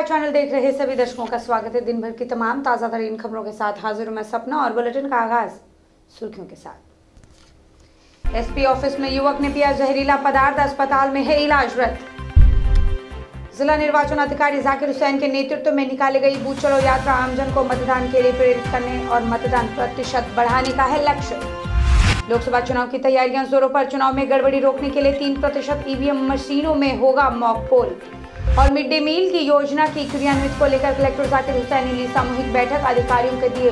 Channel देख रहे सभी दर्शकों का स्वागत है। दिन भर की तमाम ताज़ा तरीन खबरों के साथ हाजिर हूं मैं सपना और बुलेटिन का आगाज सुर्खियों के साथ। एसपी ऑफिस में युवक ने पिया जहरीला पदार्थ, अस्पताल में है इलाजरत। जिला निर्वाचन अधिकारी जाकिर हुसैन के नेतृत्व में निकाली गई बूथ चलो यात्रा आमजन को मतदान के लिए प्रेरित करने और मतदान प्रतिशत बढ़ाने का है लक्ष्य। लोकसभा चुनाव की तैयारियां जोरों पर। चुनाव में गड़बड़ी रोकने के लिए 3% ईवीएम मशीनों में होगा मॉक पोल। और मिड डे मील की योजना की क्रियान्वित को लेकर कलेक्टर जाकिर हुसैन ने ली सामूहिक बैठक, अधिकारियों के दिए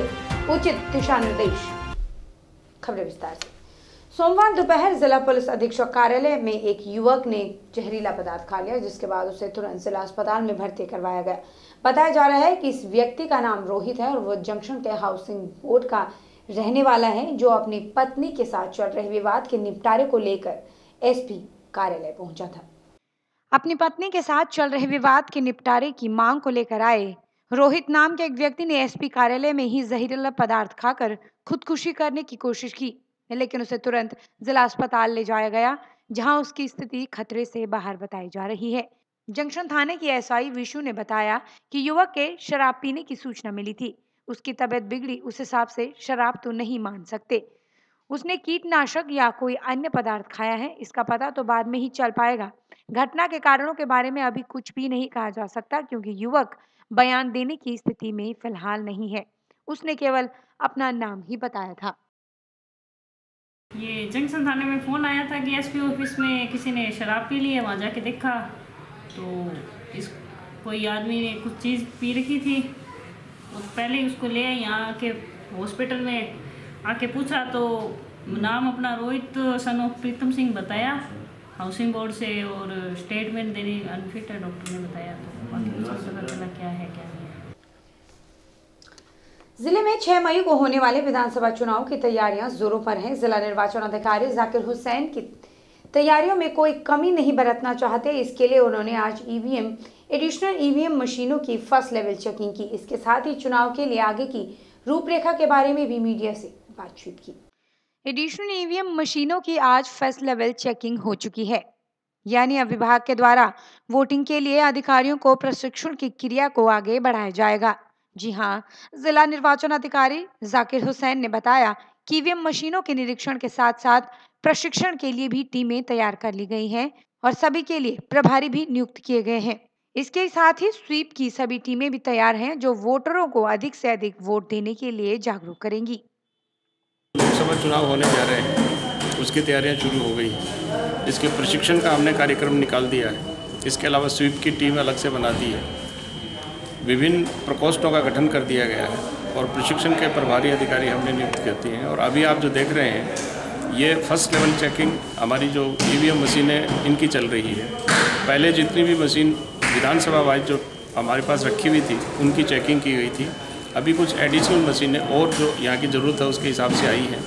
उचित दिशा निर्देश। खबरें विस्तार से। सोमवार दोपहर जिला पुलिस अधीक्षक कार्यालय में एक युवक ने जहरीला पदार्थ खा लिया, जिसके बाद उसे तुरंत जिला अस्पताल में भर्ती करवाया गया। बताया जा रहा है कि इस व्यक्ति का नाम रोहित है और वो जंक्शन के हाउसिंग बोर्ड का रहने वाला है, जो अपनी पत्नी के साथ चल रहे विवाद के निपटारे को लेकर एसपी कार्यालय पहुंचा था। अपनी पत्नी के साथ चल रहे विवाद के निपटारे की मांग को लेकर आए रोहित नाम के एक व्यक्ति ने एसपी कार्यालय में ही जहरीला पदार्थ खाकर खुदकुशी करने की कोशिश की, लेकिन उसे तुरंत जिला अस्पताल ले जाया गया, जहां उसकी स्थिति खतरे से बाहर बताई जा रही है। जंक्शन थाने की एसआई विशु ने बताया कि युवक के शराब पीने की सूचना मिली थी। उसकी तबीयत बिगड़ी, उस हिसाब से शराब तो नहीं मान सकते। उसने कीटनाशक या कोई अन्य पदार्थ खाया है, इसका पता तो बाद में ही चल पाएगा। घटना के कारणों के बारे में अभी कुछ भी नहीं कहा जा सकता, क्योंकि युवक बयान देने की स्थिति में फिलहाल नहीं है। उसने केवल अपना नाम ही बताया था। ये जंक्शन थाने में फ़ोन आया था कि एसपी ऑफिस में किसी ने शराब पी ली है। वहाँ जाके देखा तो इस कोई आदमी ने कुछ चीज़ पी रखी थी। पहले ही उसको ले यहाँ आके हॉस्पिटल में आके पूछा तो नाम अपना रोहित सन ऑफ प्रीतम सिंह बताया, हाउसिंग बोर्ड से, और स्टेटमेंट देने अनफिट है डॉक्टर ने बताया। तो बाकी कुछ पता चला क्या है क्या नहीं है। जिले में 6 मई को होने वाले विधानसभा चुनाव की तैयारियां जोरों पर हैं। जिला निर्वाचन अधिकारी जाकिर हुसैन की तैयारियों में कोई कमी नहीं बरतना चाहते। इसके लिए उन्होंने आज एडिशनल ईवीएम मशीनों की फर्स्ट लेवल चेकिंग की। इसके साथ ही चुनाव के लिए आगे की रूपरेखा के बारे में भी मीडिया से बातचीत की। एडिशनल ईवीएम मशीनों की आज फर्स्ट लेवल चेकिंग हो चुकी है, यानी अब विभाग के द्वारा वोटिंग के लिए अधिकारियों को प्रशिक्षण की क्रिया को आगे बढ़ाया जाएगा। जी हाँ, जिला निर्वाचन अधिकारी जाकिर हुसैन ने बताया कि ईवीएम मशीनों के निरीक्षण के साथ साथ प्रशिक्षण के लिए भी टीमें तैयार कर ली गई हैं और सभी के लिए प्रभारी भी नियुक्त किए गए हैं। इसके साथ ही स्वीप की सभी टीमें भी तैयार हैं, जो वोटरों को अधिक से अधिक वोट देने के लिए जागरूक करेंगी। लोकसभा चुनाव होने जा रहे हैं, उसकी तैयारियां शुरू हो गई। इसके प्रशिक्षण का हमने कार्यक्रम निकाल दिया है। इसके अलावा स्वीप की टीम अलग से बना दी है। विभिन्न प्रकोष्ठों का गठन कर दिया गया है और प्रशिक्षण के प्रभारी अधिकारी हमने नियुक्त करती हैं। और अभी आप जो देख रहे हैं, ये फर्स्ट लेवल चेकिंग हमारी जो ईवीएम मशीनें इनकी चल रही है। पहले जितनी भी मशीन विधानसभा वाइज जो हमारे पास रखी हुई थी, उनकी चेकिंग की गई थी। अभी कुछ एडिशनल मशीनें और जो यहाँ की ज़रूरत है उसके हिसाब से आई हैं,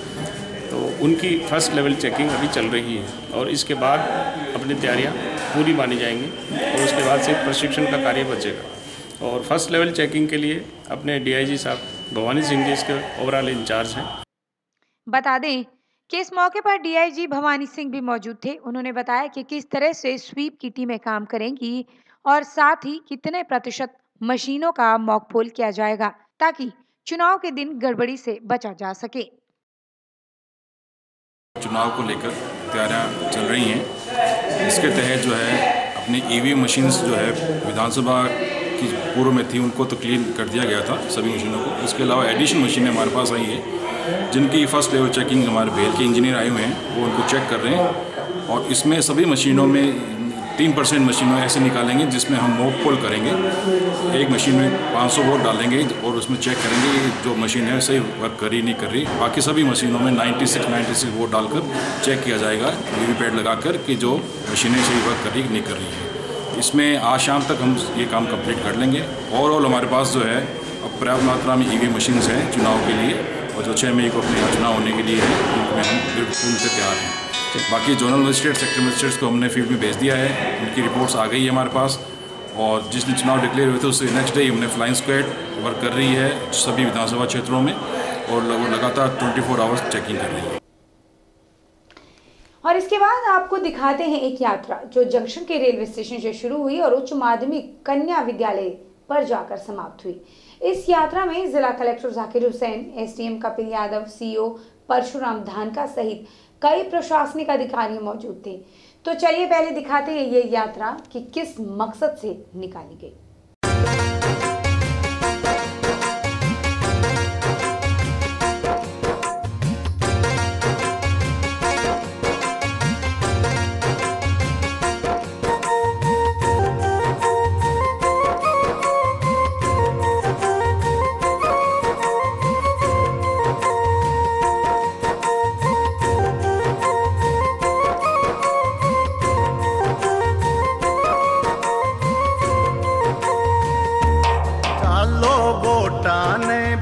तो उनकी फर्स्ट लेवल चेकिंग अभी चल रही है। और इसके बाद अपनी तैयारियाँ पूरी मानी जाएंगी और उसके बाद से प्रशिक्षण का कार्य बचेगा। और फर्स्ट लेवल चेकिंग के लिए अपने डीआईजी साहब भवानी सिंह जी इसके ओवरऑल इंचार्ज हैं। बता दें कि इस मौके पर डीआईजी भवानी सिंह भी मौजूद थे। उन्होंने बताया कि किस तरह से स्वीप की टीमें काम करेंगी और साथ ही कितने प्रतिशत मशीनों का मॉक पोल किया जाएगा, ताकि चुनाव के दिन गड़बड़ी से बचा जा सके। चुनाव को लेकर तैयारियां चल रही हैं। इसके तहत जो है अपनी ईवीएम मशीन्स जो है विधानसभा की पूर्व में थी, उनको तो क्लीन कर दिया गया था सभी मशीनों को। इसके अलावा एडिशनल मशीनें हमारे पास आई हैं, जिनकी फर्स्ट लेवल चेकिंग हमारे बेल के इंजीनियर आए हुए हैं, वो उनको चेक कर रहे हैं। और इसमें सभी मशीनों में 3% मशीनों ऐसे निकालेंगे जिसमें हम मॉक पोल करेंगे। एक मशीन में 500 वोट डालेंगे और उसमें चेक करेंगे कि जो मशीन है सही वर्क कर रही नहीं कर रही। बाकी सभी मशीनों में 96 वोट डालकर चेक किया जाएगा वीवीपैट लगाकर कि जो मशीनें सही वर्क कर रही नहीं कर रही है। इसमें आज शाम तक हम ये काम कंप्लीट कर लेंगे। ओवरऑल हमारे पास जो है अब पर्याप्त मात्रा में ईवीएम मशीन्स हैं चुनाव के लिए, और जो 6 मई को अपने यहाँ चुनाव होने के लिए है उनमें हम बिल्कुल से तैयार हैं। बाकी जोनल मजिस्ट्रेट, सेक्टर मजिस्ट्रेट्स को हमने फील्ड में भेज दिया है, उनकी रिपोर्ट्स आ गई है हमारे पास। और जिस दिन चुनाव डिक्लेयर हुए थे उससे नेक्स्ट डे हमने फ्लाइंग स्क्वाड वर्क कर रही है सभी विधानसभा क्षेत्रों में और लगातार 24 आवर्स चेकिंग कर रही है। और इसके बाद आपको दिखाते हैं एक यात्रा जो जंक्शन के रेलवे स्टेशन से शुरू हुई और उच्च माध्यमिक कन्या विद्यालय पर जाकर समाप्त हुई। इस यात्रा में जिला collector Zakir Hussain, SDM Kapil Yadav, CO Parshuram Dhanka सहित कई प्रशासनिक अधिकारी मौजूद थे। तो चलिए पहले दिखाते हैं ये यात्रा कि किस मकसद से निकाली गई।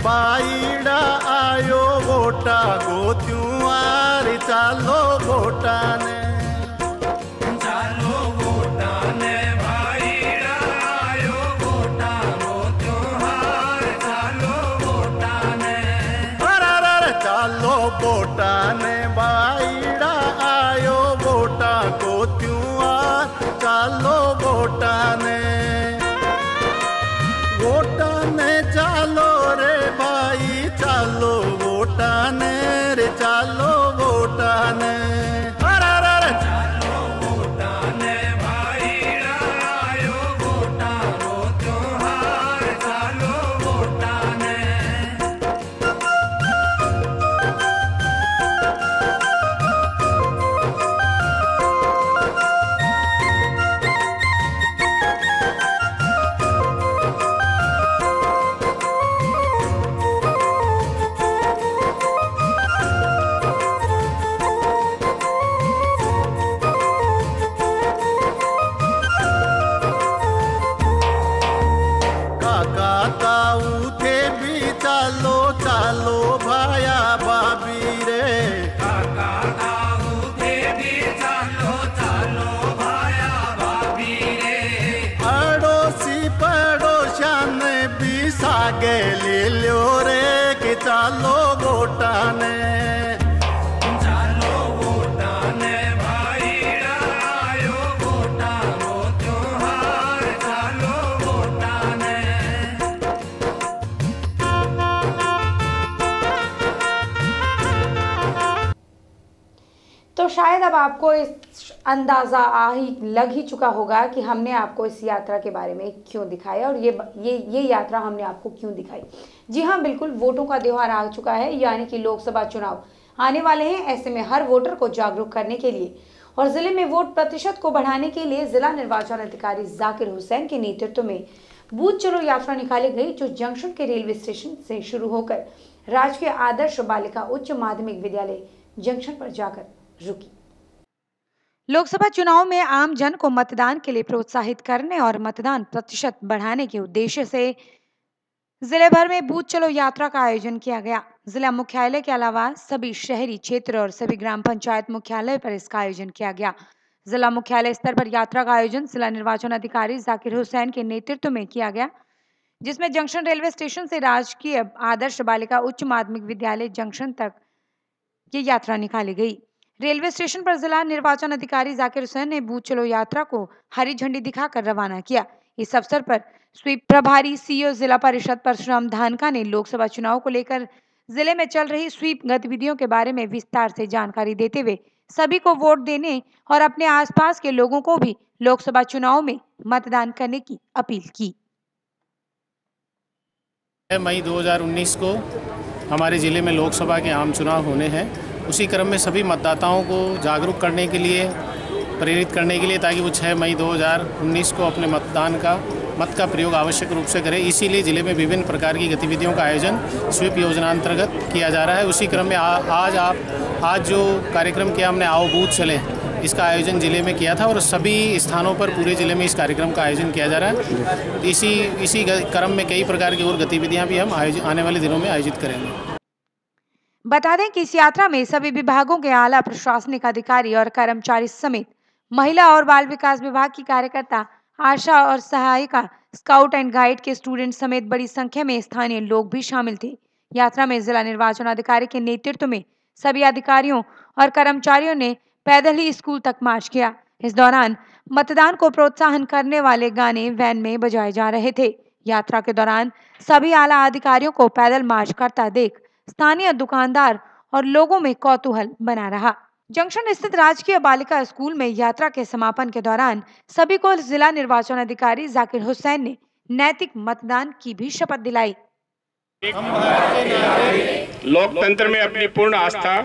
बाईड़ा आयो वोटा गोत्युआर चालो वोटा ने बाईड़ा आयो वोटा गोत्युआर चालो वोटा ने अरे चालो वोटा ने बाईड़ा आयो वोटा गोत्युआर चालो वोटा ने चालो रे भाई चालो वोटा ने रे चालो वोटा ने अरे चालो वोटा ने भाई आयो वोटा रो त्योहार चालो वोटा ने। चालो चालो भाया भाभी रे काका दाऊ थे भी चालो चालो भाया भाभी रे अड़ोसी पड़ोसन भी सागे ले लो रे कि चालो वोटा ने तो शायद अब आपको इस अंदाज़ा लग ही चुका होगा कि हमने आपको इस यात्रा के बारे में क्यों दिखाया और ये यात्रा हमने आपको क्यों दिखाई। जी हाँ, बिल्कुल, वोटों का त्योहार आ चुका है, यानी कि लोकसभा चुनाव आने वाले हैं। ऐसे में हर वोटर को जागरूक करने के लिए और जिले में वोट प्रतिशत को बढ़ाने के लिए जिला निर्वाचन अधिकारी जाकिर हुसैन के नेतृत्व में बूथ चलो यात्रा निकाली गई, जो जंक्शन के रेलवे स्टेशन से शुरू होकर राजकीय आदर्श बालिका उच्च माध्यमिक विद्यालय जंक्शन पर जाकर रुकी। लोकसभा चुनाव में आम जन को मतदान के लिए प्रोत्साहित करने और मतदान प्रतिशत बढ़ाने के उद्देश्य से जिले भर में बूथ चलो यात्रा का आयोजन किया गया। जिला मुख्यालय के अलावा सभी शहरी क्षेत्र और सभी ग्राम पंचायत मुख्यालय पर इसका आयोजन किया गया। जिला मुख्यालय स्तर पर यात्रा का आयोजन जिला निर्वाचन अधिकारी जाकिर हुसैन के नेतृत्व में किया गया, जिसमें जंक्शन रेलवे स्टेशन से राजकीय आदर्श बालिका उच्च माध्यमिक विद्यालय जंक्शन तक ये यात्रा निकाली गई। रेलवे स्टेशन पर जिला निर्वाचन अधिकारी जाकिर हुसैन ने बूथ चलो यात्रा को हरी झंडी दिखाकर रवाना किया। इस अवसर पर स्वीप प्रभारी सीईओ जिला परिषद परशुराम धानका ने लोकसभा चुनाव को लेकर जिले में चल रही स्वीप गतिविधियों के बारे में विस्तार से जानकारी देते हुए सभी को वोट देने और अपने आसपास के लोगों को भी लोकसभा चुनाव में मतदान करने की अपील की। मई 2019 को हमारे ज़िले में लोकसभा के आम चुनाव होने हैं। उसी क्रम में सभी मतदाताओं को जागरूक करने के लिए, प्रेरित करने के लिए, ताकि वो 6 मई 2019 को अपने मत का प्रयोग आवश्यक रूप से करें। इसीलिए ज़िले में विभिन्न प्रकार की गतिविधियों का आयोजन स्वीप योजना अंतर्गत किया जा रहा है। उसी क्रम में आज जो कार्यक्रम किया हमने, आओ बूथ चले, इसका आयोजन ज़िले में किया था और सभी स्थानों पर पूरे ज़िले में इस कार्यक्रम का आयोजन किया जा रहा है। इसी क्रम में कई प्रकार की और गतिविधियाँ भी हम आने वाले दिनों में आयोजित करेंगे। बता दें कि इस यात्रा में सभी विभागों के आला प्रशासनिक अधिकारी और कर्मचारी समेत महिला और बाल विकास विभाग की कार्यकर्ता, आशा और सहायिका, स्काउट एंड गाइड के स्टूडेंट समेत बड़ी संख्या में स्थानीय लोग भी शामिल थे। यात्रा में जिला निर्वाचन अधिकारी के नेतृत्व में सभी अधिकारियों और कर्मचारियों ने पैदल ही स्कूल तक मार्च किया। इस दौरान मतदान को प्रोत्साहन करने वाले गाने वैन में बजाए जा रहे थे। यात्रा के दौरान सभी आला अधिकारियों को पैदल मार्च करता देख स्थानीय दुकानदार और लोगों में कौतूहल बना रहा। जंक्शन स्थित राजकीय बालिका स्कूल में यात्रा के समापन के दौरान सभी को जिला निर्वाचन अधिकारी जाकिर हुसैन ने नैतिक मतदान की भी शपथ दिलाई। लोकतंत्र में अपनी पूर्ण आस्था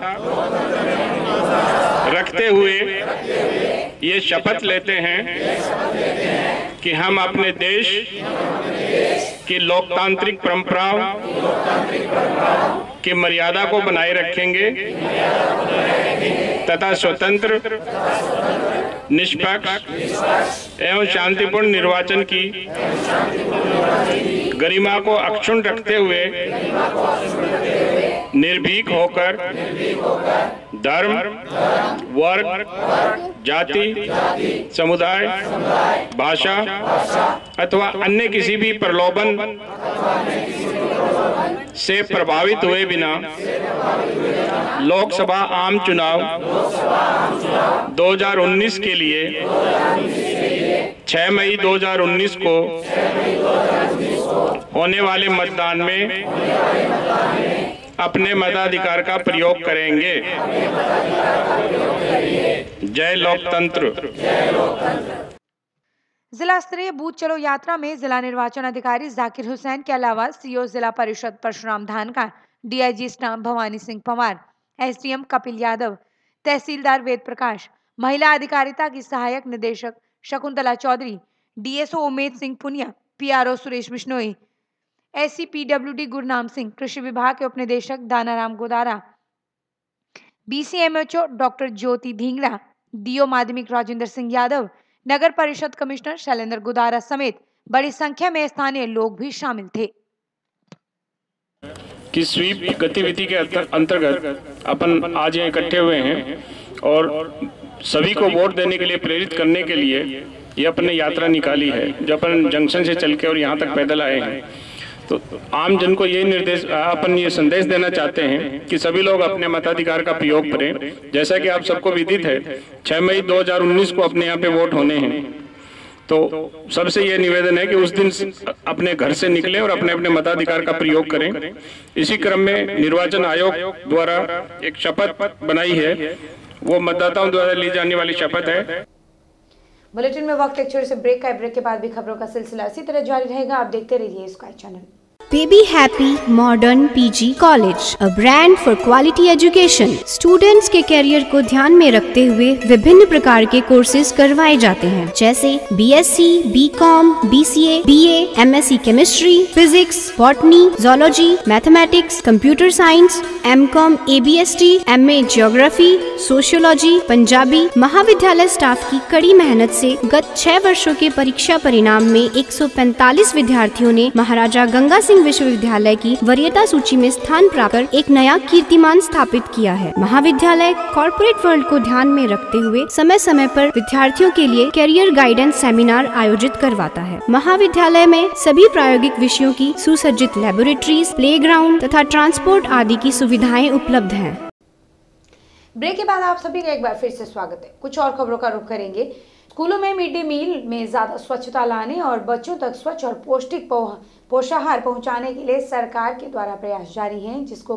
रखते हुए ये शपथ लेते हैं कि हम अपने देश की लोकतांत्रिक परंपराओं की मर्यादा को बनाए रखेंगे तथा स्वतंत्र, निष्पक्ष एवं शांतिपूर्ण निर्वाचन की गरिमा को अक्षुण्ण रखते हुए निर्भीक होकर धर्म, वर्ग, जाति, समुदाय, भाषा अथवा अन्य किसी भी प्रलोभन से प्रभावित हुए बिना लोकसभा आम चुनाव 2019 के लिए 6 मई 2019 को होने वाले मतदान में अपने मताधिकार का प्रयोग करेंगे। जय लोकतंत्र। जिला स्तरीय बूथ चलो यात्रा में जिला निर्वाचन अधिकारी जाकिर हुसैन के अलावा सीओ जिला परिषद Parshuram Dhanka, DIG stamp Bhawani Singh Panwar, SDM Kapil Yadav, तहसीलदार वेद प्रकाश, महिला अधिकारिता की सहायक निदेशक Shakuntala Chaudhary, DSO Umed Singh Punia, PRO Suresh Bishnoi, SC PWD Gurnam Singh, कृषि विभाग के उपनिदेशक Danaram Godara, BCMHO doctor Jyoti Dhingra, DO माध्यमिक राजेंद्र सिंह यादव, नगर परिषद कमिश्नर शैलेंद्र गुदारा समेत बड़ी संख्या में स्थानीय लोग भी शामिल थे। कि स्वीप गतिविधि के अंतर्गत अपन आज यहाँ इकट्ठे हुए हैं और सभी को वोट देने के लिए प्रेरित करने के लिए ये अपने यात्रा निकाली है, जो अपन जंक्शन से चल के और यहाँ तक पैदल आए हैं। तो आम जन को ये संदेश देना चाहते हैं कि सभी लोग अपने मताधिकार का प्रयोग करें। जैसा कि आप सबको विदित है 6 मई 2019 को अपने यहाँ पे वोट होने हैं, तो सबसे ये निवेदन है कि उस दिन अपने घर से निकलें और अपने अपने मताधिकार का प्रयोग करें। इसी क्रम में निर्वाचन आयोग द्वारा एक शपथ बनाई है, वो मतदाताओं द्वारा ली जाने वाली शपथ है। बुलेटिन में वक्त एक छोटे से ब्रेक का, ब्रेक के बाद भी खबरों का सिलसिला इसी तरह जारी रहेगा। आप देखते रहिए sky channel. Baby Happy Modern PG College, a brand for quality education. Students के करियर को ध्यान में रखते हुए विभिन्न प्रकार के कोर्सेज करवाए जाते हैं, जैसे BSc, BCom, BCA, BA, MSc Chemistry, Physics, Botany, Zoology, Mathematics, Computer Science, MCom, ABST, MA Geography, Sociology, Punjabi. महाविद्यालय स्टाफ की कड़ी मेहनत से गत 6 वर्षों के परीक्षा परिणाम में 145 विद्यार्थियों ने महाराजा गंगा सिंह विश्वविद्यालय की वरीयता सूची में स्थान प्राप्त कर एक नया कीर्तिमान स्थापित किया है। महाविद्यालय कॉर्पोरेट वर्ल्ड को ध्यान में रखते हुए समय समय पर विद्यार्थियों के लिए कैरियर गाइडेंस सेमिनार आयोजित करवाता है। महाविद्यालय में सभी प्रायोगिक विषयों की सुसज्जित लैबोरेटरीज, प्लेग्राउंड तथा ट्रांसपोर्ट आदि की सुविधाएं उपलब्ध हैं। ब्रेक के बाद आप सभी का एक बार फिर से स्वागत है। कुछ और खबरों का रुख करेंगे। स्कूलों में मिड डे मील में ज्यादा स्वच्छता लाने और बच्चों तक स्वच्छ और पौष्टिक पोषाहार पहुंचाने के लिए सरकार के द्वारा प्रयास जारी हैं, जिसको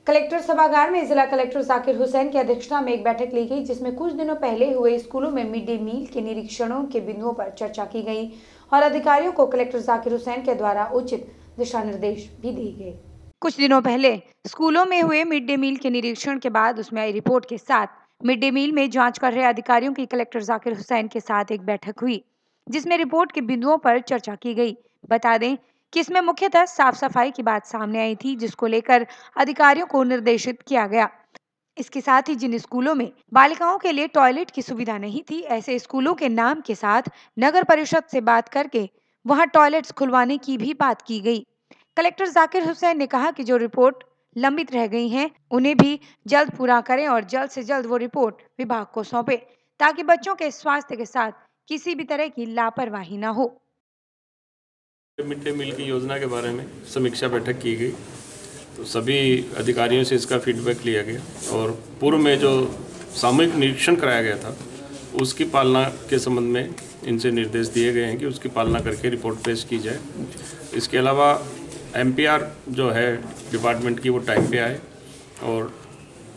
कलेक्टर सभागार में जिला कलेक्टर जाकिर हुसैन की अध्यक्षता में एक बैठक ली गई, जिसमें कुछ दिनों पहले हुए स्कूलों में मिड डे मील के निरीक्षणों के बिंदुओं पर चर्चा की गई और अधिकारियों को कलेक्टर जाकिर हुसैन के द्वारा उचित दिशा निर्देश भी दिए गए। कुछ दिनों पहले स्कूलों में हुए मिड डे मील के निरीक्षण के बाद उसमें आई रिपोर्ट के साथ मिड डे मील में जांच कर रहे अधिकारियों की कलेक्टर जाकिर हुसैन के साथ एक बैठक हुई, जिसमें रिपोर्ट के बिंदुओं पर चर्चा की गई। बता दें कि इसमें मुख्यतः साफ सफाई की बात सामने आई थी, जिसको लेकर अधिकारियों को निर्देशित किया गया। इसके साथ ही जिन स्कूलों में बालिकाओं के लिए टॉयलेट की सुविधा नहीं थी, ऐसे स्कूलों के नाम के साथ नगर परिषद से बात करके वहां टॉयलेट्स खुलवाने की भी बात की गई। कलेक्टर जाकिर हुसैन ने कहा कि जो रिपोर्ट लंबित रह गई हैं, उन्हें भी जल्द पूरा करें और जल्द से जल्द वो रिपोर्ट विभाग को सौंपे, ताकि बच्चों के स्वास्थ्य के साथ किसी भी तरह की लापरवाही न हो। मिड डे मील की योजना के बारे में समीक्षा बैठक की गई, तो सभी अधिकारियों से इसका फीडबैक लिया गया और पूर्व में जो सामूहिक निरीक्षण कराया गया था उसकी पालना के संबंध में इनसे निर्देश दिए गए हैं कि उसकी पालना करके रिपोर्ट पेश की जाए। इसके अलावा MPR जो है डिपार्टमेंट की वो टाइम पे आए और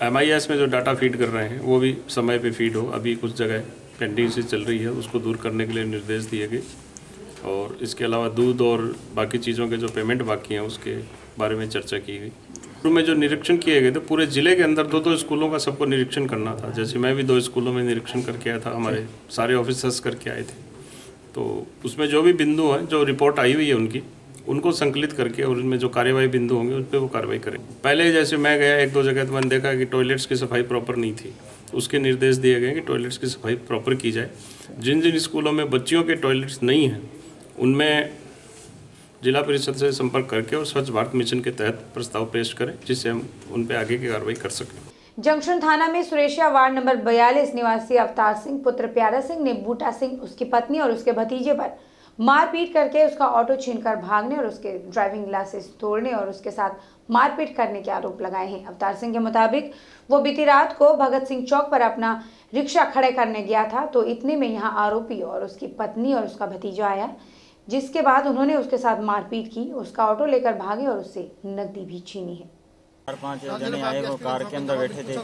MIS में जो डाटा फीड कर रहे हैं वो भी समय पे फीड हो। अभी कुछ जगह पेंडिंग से चल रही है, उसको दूर करने के लिए निर्देश दिए गए। और इसके अलावा दूध और बाकी चीज़ों के जो पेमेंट बाकी हैं उसके बारे में चर्चा की गई। शुरू में जो निरीक्षण किए गए थे पूरे ज़िले के अंदर 2-2 स्कूलों का सबको निरीक्षण करना था। जैसे मैं भी 2 स्कूलों में निरीक्षण करके आया था, हमारे सारे ऑफिसर्स करके आए थे। तो उसमें जो भी बिंदु हैं, जो रिपोर्ट आई हुई है उनको संकलित करके और उनमें जो कार्यवाही बिंदु होंगे उन पर वो कार्रवाई करें। पहले जैसे मैं गया 1-2 जगह तो मैंने देखा कि टॉयलेट्स की सफाई प्रॉपर नहीं थी, उसके निर्देश दिए गए कि टॉयलेट्स की सफाई प्रॉपर की जाए। जिन जिन स्कूलों में बच्चियों के टॉयलेट्स नहीं हैं उनमें जिला परिषद से संपर्क करके और स्वच्छ भारत मिशन के तहत प्रस्ताव पेश करें, जिससे हम उन पर आगे की कार्रवाई कर सकें। जंक्शन थाना में सुरेशिया वार्ड नंबर 42 निवासी अवतार सिंह पुत्र प्यारा सिंह ने बूटा सिंह, उसकी पत्नी और उसके भतीजे पर मारपीट करके उसका ऑटो छीनकर भागने और उसके ड्राइविंग लाइसेंस तोड़ने और उसके साथ मारपीट करने के आरोप लगाए हैं। अवतार सिंह के मुताबिक वो बीती रात को भगत सिंह चौक पर अपना रिक्शा खड़े करने गया था, तो इतने में यहाँ आरोपी और उसकी पत्नी और उसका भतीजा आया, जिसके बाद उन्होंने उसके साथ मारपीट की, उसका ऑटो लेकर भागे और उससे नकदी भी छीनी है। 4-5 जने आए, वो कार के अंदर बैठे थे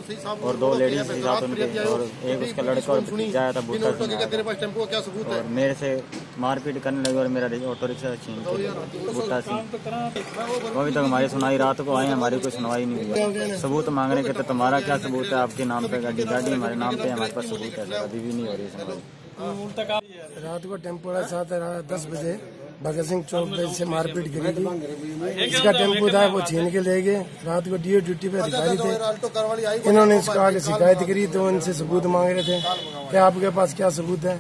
और 2 लेडीज के साथ उनके और एक उसका लड़का और भतीजा आया था बूटा सिंह, और मेरे से मारपीट करने लगे और मेरा ऑटो रिक्शा छीन के बूटा सिंह। अभी तक हमारी सुनाई, रात को आए, हमारी कोई सुनवाई नहीं हुई। सबूत मांग रहे थे, तुम्हारा क्या सबूत है? आपके नाम पे गाड़ी हमारे नाम पे, हमारे पास सबूत है, अभी भी नहीं हो रही सुनवाई। रात को टेम्पो के साथ 10 बजे भगत सिंह चौक पे से मारपीट करी थी। इसका टेम्पो था वो छीन के ले गए। रात को DO ड्यूटी पे अधिकारी थे, इन्होंने इसको आगे शिकायत करी तो उनसे सबूत मांग रहे थे कि आपके पास क्या सबूत है,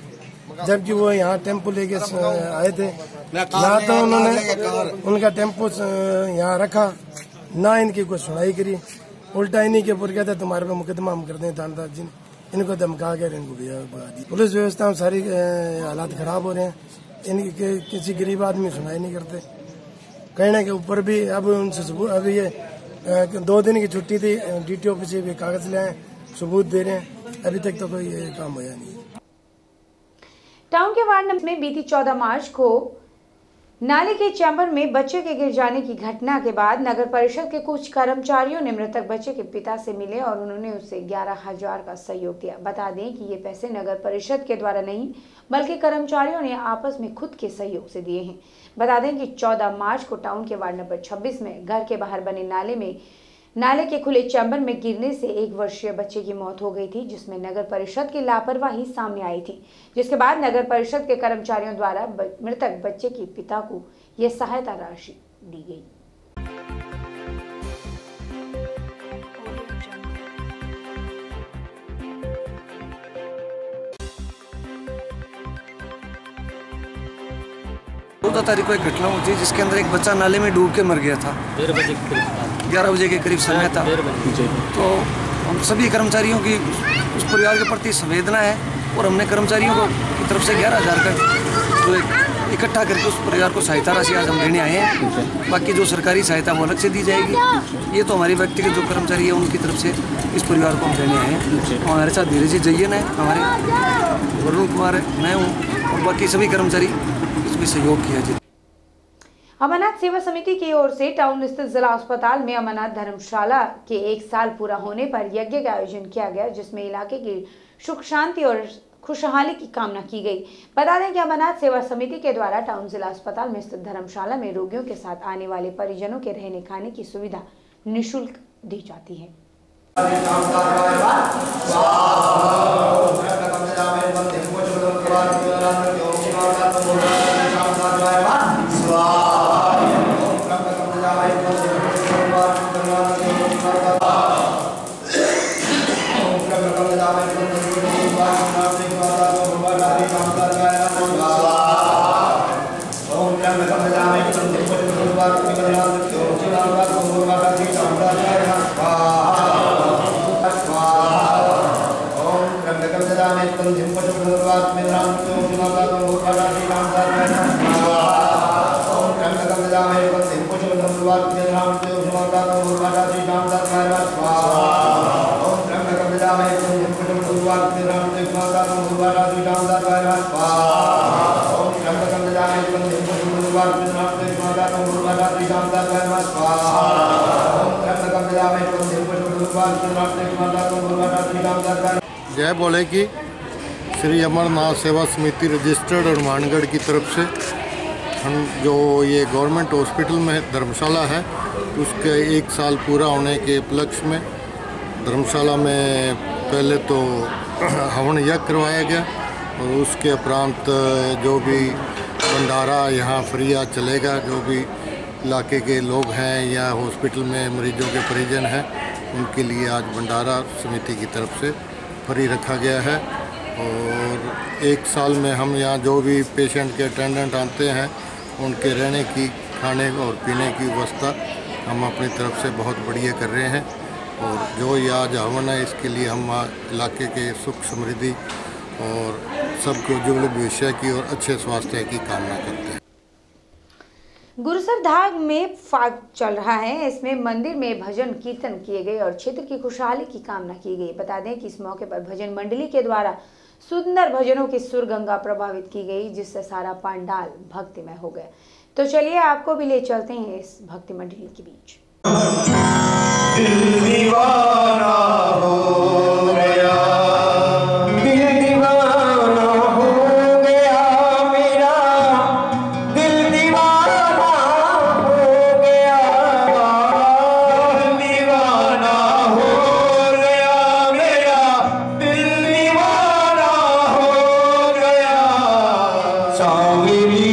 जबकि वो यहाँ टेम्पो लेके आए थे। ना तो उन्होंने उनका टेम्पो यहाँ रखा, ना इनकी कोई सुनाई करी, उल्टा इन्हीं के ऊपर कहते तुम्हारे पे मुकदमा हम कर दें। थानेदार जी ने इनको धमका कर इनको भगा दी। पुलिस व्यवस्था में सारी हालात खराब हो रहे हैं, इनकी किसी गरीब आदमी सुनाई नहीं करते। कहने के ऊपर भी अब उनसे सबूत, अभी ये 2 दिन की छुट्टी थी, DT ऑफिस से भी कागज ले आए, सबूत दे रहे हैं, अभी तक तो कोई ये काम होया नहीं। टाउन के वार्ड नंबर में बीती 14 मार्च को नाले के चैम्बर में बच्चे के गिर जाने की घटना के बाद नगर परिषद के कुछ कर्मचारियों ने मृतक बच्चे के पिता से मिले और उन्होंने उससे 11,000 का सहयोग दिया। बता दें कि ये पैसे नगर परिषद के द्वारा नहीं बल्कि कर्मचारियों ने आपस में खुद के सहयोग से दिए हैं। बता दें कि 14 मार्च को टाउन के वार्ड नंबर 26 में घर के बाहर बने नाले के खुले चैम्बर में गिरने से 1 वर्षीय बच्चे की मौत हो गई थी, जिसमें नगर परिषद की लापरवाही सामने आई थी, जिसके बाद नगर परिषद के कर्मचारियों द्वारा मृतक बच्चे के पिता को यह सहायता राशि दी गई। चौदह तारीख को एक घटना हुई थी जिसके अंदर एक बच्चा नाले में डूब के मर गया था। 11 बजे के करीब समय था। तो हम सभी कर्मचारियों की उस परिवार के प्रति संवेदना है और हमने कर्मचारियों को की तरफ से 11,000 का जो इकट्ठा करके उस परिवार को सहायता राशि आज हम देने आए हैं। बाकी जो सरकारी सहायता वो अलग से दी जाएगी। ये तो हमारी व्यक्तिगत जो कर्मचारी है उनकी तरफ से इस परिवार को हम देने आए हैं। हमारे साथ धीरे जी जयन है, हमारे वरुण कुमार है, मैं हूँ और बाकी सभी कर्मचारी इसमें सहयोग किया जाए। अमरनाथ सेवा समिति की ओर से टाउन स्थित जिला अस्पताल में अमरनाथ धर्मशाला के 1 साल पूरा होने पर यज्ञ का आयोजन किया गया, जिसमें इलाके की सुख शांति और खुशहाली की कामना की गई। बता दें कि अमरनाथ सेवा समिति के द्वारा टाउन जिला अस्पताल में स्थित धर्मशाला में रोगियों के साथ आने वाले परिजनों के रहने खाने की सुविधा निःशुल्क दी जाती है। Wow. जय बोले कि श्री अमरनाथ सेवा समिति रजिस्टर्ड हनुमानगढ़ की तरफ से हम जो ये गवर्नमेंट हॉस्पिटल में धर्मशाला है उसके 1 साल पूरा होने के उपलक्ष्य में धर्मशाला में पहले तो हवन यज्ञ करवाया गया और उसके उपरांत जो भी भंडारा यहाँ फ्री चलेगा, जो भी इलाके के लोग हैं या हॉस्पिटल में मरीजों के परिजन हैं उनके लिए आज भंडारा समिति की तरफ से फ्री रखा गया है। और 1 साल में हम यहाँ जो भी पेशेंट के अटेंडेंट आते हैं उनके रहने की, खाने और पीने की व्यवस्था हम अपनी तरफ से बहुत बढ़िया कर रहे हैं। और जो ये आज हवन है इसके लिए हम इलाके के सुख समृद्धि और सबके उज्ज्वल भविष्य की और अच्छे स्वास्थ्य की कामना करते हैं। गुरुसर धाग में फाग चल रहा है। इसमें मंदिर में भजन कीर्तन किए गए और क्षेत्र की खुशहाली की कामना की गई। बता दें कि इस मौके पर भजन मंडली के द्वारा सुंदर भजनों की सुर गंगा प्रभावित की गई, जिससे सारा पंडाल भक्तिमय हो गया। तो चलिए आपको भी ले चलते हैं इस भक्ति मंडली के बीच। दिल दीवाना हो गया, दिल दीवाना हो गया मेरा, दिल दीवाना हो गया, दिल दीवाना हो गया मेरा, दिल दीवाना हो गया। सांवरी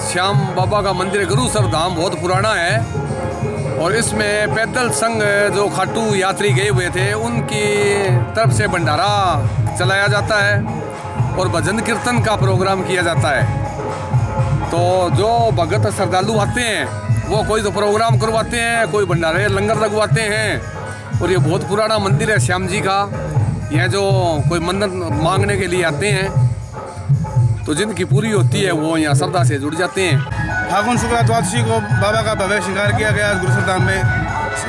श्याम बाबा का मंदिर गुरुसर धाम बहुत पुराना है और इसमें पैदल संघ जो खाटू यात्री गए हुए थे उनकी तरफ से भंडारा चलाया जाता है और भजन कीर्तन का प्रोग्राम किया जाता है। तो जो भगत श्रद्धालु आते हैं वो कोई तो प्रोग्राम करवाते हैं, कोई भंडारे लंगर लगवाते हैं। और ये बहुत पुराना मंदिर है श्याम जी का। यह जो कोई मन्नत मांगने के लिए आते हैं तो जिनकी पूरी होती है वो यहाँ श्रद्धा से जुड़ जाते हैं। फागुन शुक्ला द्वादशी को बाबा का भव्य श्रृंगार किया गया गुरुसर धाम में।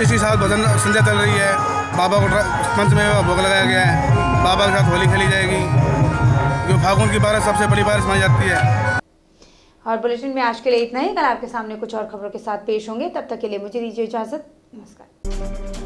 इसी साल भजन संध्या चल रही है। बाबा को मंच में भोग लगाया गया है। बाबा के साथ होली खेली जाएगी जो फागुन की बारिश सबसे बड़ी बारिश मानी जाती है। और बुलेटिन में आज के लिए इतना ही। कल आपके सामने कुछ और खबरों के साथ पेश होंगे। तब तक के लिए मुझे दीजिए इजाजत। नमस्कार।